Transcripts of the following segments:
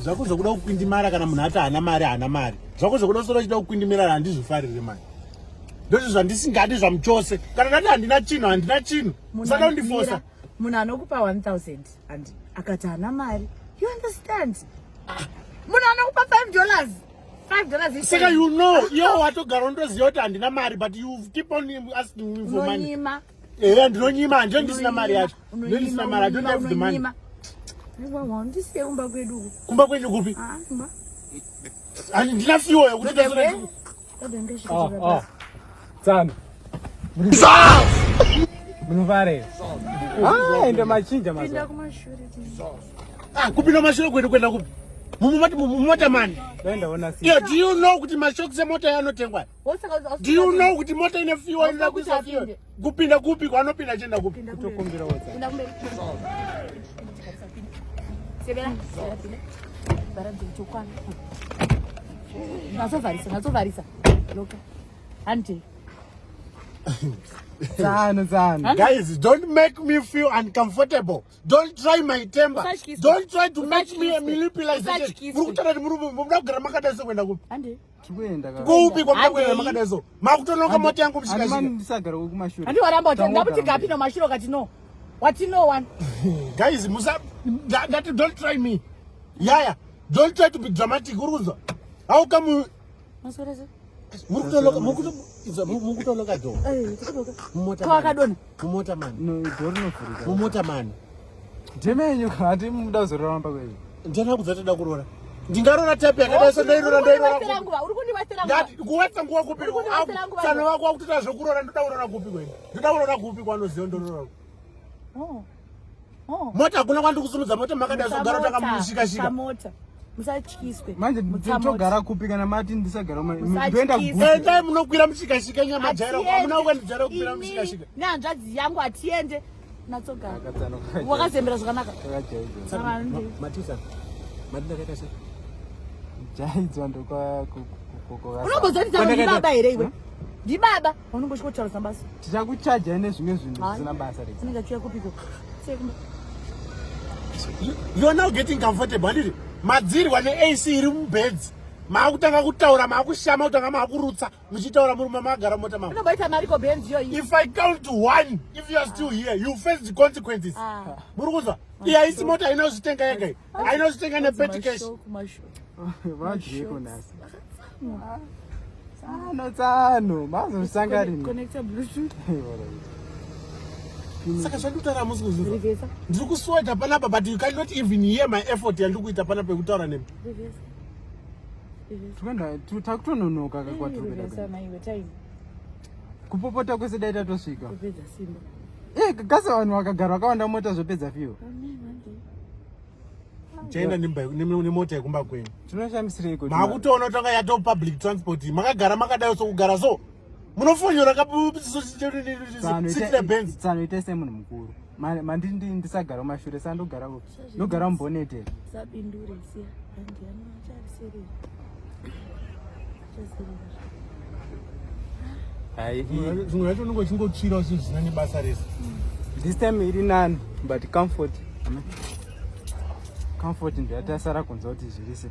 Zvako zvokuda kukwindimara kana munhu ati haana mari. Zvako zvokuda sora chida kukwindimirara handizvifariri mani. Ndozvo zvandisingadi zvamuchose. Kana ndati handina chinhu. Saka undifosa. Munhu anokupa 1000 and akati haana mari. You understand? Munhu anokupa $5. $5 is Saka you know, yo watogara undoziva kuti handina mari, but you keep on asking me for money. Ndinonyima, ndisina mari yacho. Ndisina mari, I don't have the money. Ndisiye kumba kwedu. Kumba kwedu kupi? Handina fiwo yekuti tazora. Tsana. Munuvare. Ende machinja mazo. Pinda kumashure. Kupinda mashure kwedu kwenda kupi? Mumota mani. Yeah, do you know kuti mashokisi emota yanotengwa? Do you know kuti mota ine fiwo inoda kuisa fiwo? Kupinda kupi kwanopinda chenda kupi? Kutokumbira wotsa. Pinda kumberi. Sebera. Baranzi chokwana. Nazovarisa. Loka. Ante. Zana. Guys, don't make me feel uncomfortable. Don't try my temper. Don't try to make me a manipulation. Murukutara murukugara makadaso kwenda kupi? Ande. Kupi kwa kwenda makadaso? Makutonoka mota yangu mshikashika. Mani ndisagara kumashure. Andi waramba utanga kuti gapi no mashiro kati no. What you know one? Guys, don't try me. Yeah. Don't try to be dramatic. How come you Mukutoloka do. Mumota man. No, don't furika. Mumota man. Jemenyu kati mudazoramba kweli. Ndina kuzatoda kurora. Ndingarora tape yakadaisa ndairora. Uri kundibatsira nguva. Ngati kuwetsa nguva kupi. Sana wako akutoita zvokurora ndoda kurora kupi kweli. Ndoda kurora kupi kwanoziva ndorora. Mota hakuna kwandikusumudza mota makadaisa kugara takamushika. Mota. Musatyiswe. Manje nditogara kupi kana mati ndisagara ndoenda endai munokwira mushikashika nyama jairo amuna ukandijaira kukwira mushikashika. Nehanzvadzi yangu hatiende natsogara. Wakazembera zvakanaka. Matisa. Madina kaita sei? Jaidzwa ndokwa unombozotidza ndibaba here iwe? Ndibaba unongoshikotaura zambasi. Tichakuchaja nezvimwe zvinhu zvisina basa rese. Tinenge tuya kupiko. Sekumba. You are now getting comfortable, handiti? Madzirwa neAC iri mubeds. Maakutanga kutaura, maakushama kutanga maakurutsa. Muchitaura muri magara mota mangu. Unobaita mariko Benz yo iyi. If I count to 1, if you are still here, you face the consequences. Muri kuzwa? Iya isi mota inozvitenga yega. Inozvitenga nepetty cash. Vajeko nasi. Tsano. Mazosangari. Connector Bluetooth. Saka zvandutaura musi kuzvizwa. Ndiri kusweta panapa, but you cannot even hear my effort yandiri kuita panapa yekutaura nemi. Takutononoka kakwatiri. Kupopota kwese daita tosvika. Kasa vanhu vakagara vakawanda mota zvopedza fiyo. Chaenda nemota yekumba kwenyu. Tinoshamisireko. Makutoona kuti anga yato public transport. Makagara makadai sokugara so. Munofonyora kaputsitsire Benz. Tsano ite munhu mukuru. Mandindi ndisagara mashure sandogara kupi. Ndogara mubonete. Sabindure siya. Andiyana acharisere. Zvimwe zvacho unenge uchingotsvira usina nebasa rese. This time iri nani, but comfort. Comfort ndio yatasara kunza kuti zvirise.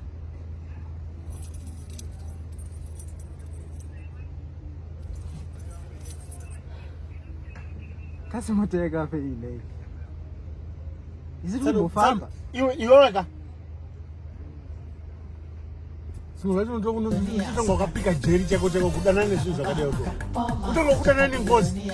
Kasi moteka pe ile. Iziri kufamba. Iwe weka. Zvimwe zvacho unotonga wakapika jeri chako kudanana nezvinhu zvakadai. Utonga kudanana nengozi.